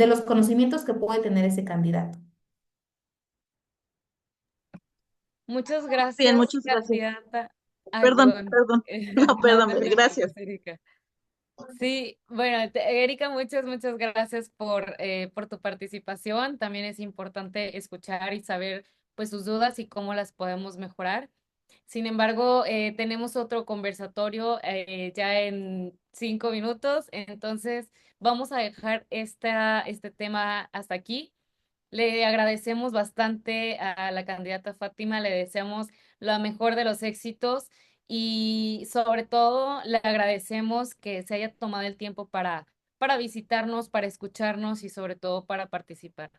los conocimientos que puede tener ese candidato. Muchas Bien, gracias, muchas gracias. candidata. Ay, Perdón, perdón. perdón. No, No te perdón, preocupes, gracias. Erika. Sí, bueno, Erika, muchas gracias por tu participación. También es importante escuchar y saber pues tus dudas y cómo las podemos mejorar. Sin embargo, tenemos otro conversatorio ya en 5 minutos, entonces vamos a dejar este tema hasta aquí. Le agradecemos bastante a la candidata Fátima, le deseamos la mejor de los éxitos y sobre todo le agradecemos que se haya tomado el tiempo para visitarnos, para escucharnos y sobre todo para participar.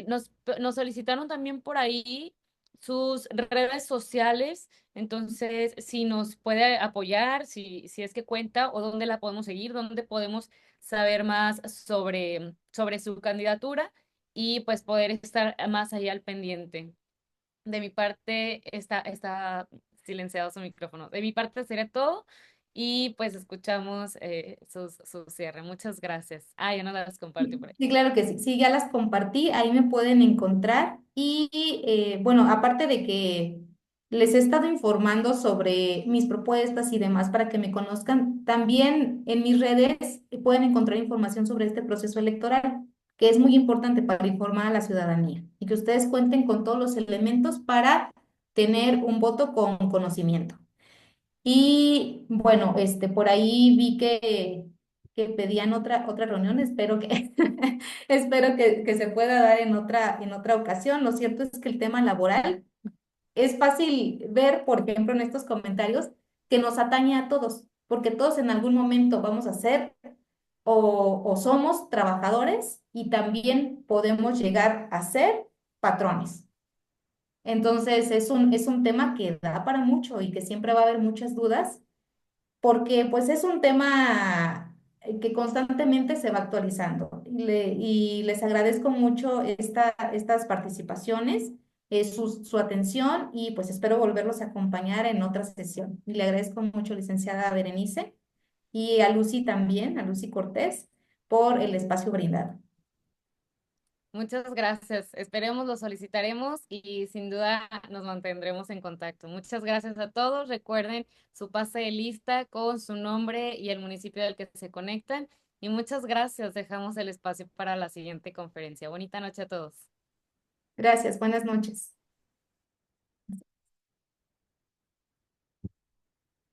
Nos solicitaron también por ahí sus redes sociales, entonces si nos puede apoyar, si es que cuenta o dónde la podemos seguir, dónde podemos saber más sobre su candidatura y pues poder estar más allá al pendiente. De mi parte está silenciado su micrófono. De mi parte sería todo y pues escuchamos su cierre. Muchas gracias. Ah, ya no las comparto por ahí. Sí, claro que sí. Sí, ya las compartí, ahí me pueden encontrar. Y bueno, aparte de que les he estado informando sobre mis propuestas y demás para que me conozcan, también en mis redes pueden encontrar información sobre este proceso electoral, que es muy importante para informar a la ciudadanía y que ustedes cuenten con todos los elementos para tener un voto con conocimiento. Y bueno, por ahí vi que pedían otra reunión, espero que, espero que se pueda dar en otra ocasión. Lo cierto es que el tema laboral es fácil ver, por ejemplo, en estos comentarios, que nos atañe a todos, porque todos en algún momento vamos a ser o somos trabajadores y también podemos llegar a ser patrones. Entonces, es un tema que da para mucho y que siempre va a haber muchas dudas porque pues es un tema que constantemente se va actualizando. Y les agradezco mucho estas participaciones, su atención y pues espero volverlos a acompañar en otra sesión. Y le agradezco mucho, licenciada Berenice, y a Lucy también, a Lucy Cortés, por el espacio brindado. Muchas gracias. Esperemos lo solicitaremos y sin duda nos mantendremos en contacto. Muchas gracias a todos. Recuerden su pase de lista con su nombre y el municipio del que se conectan. Y muchas gracias. Dejamos el espacio para la siguiente conferencia. Bonita noche a todos. Gracias, buenas noches.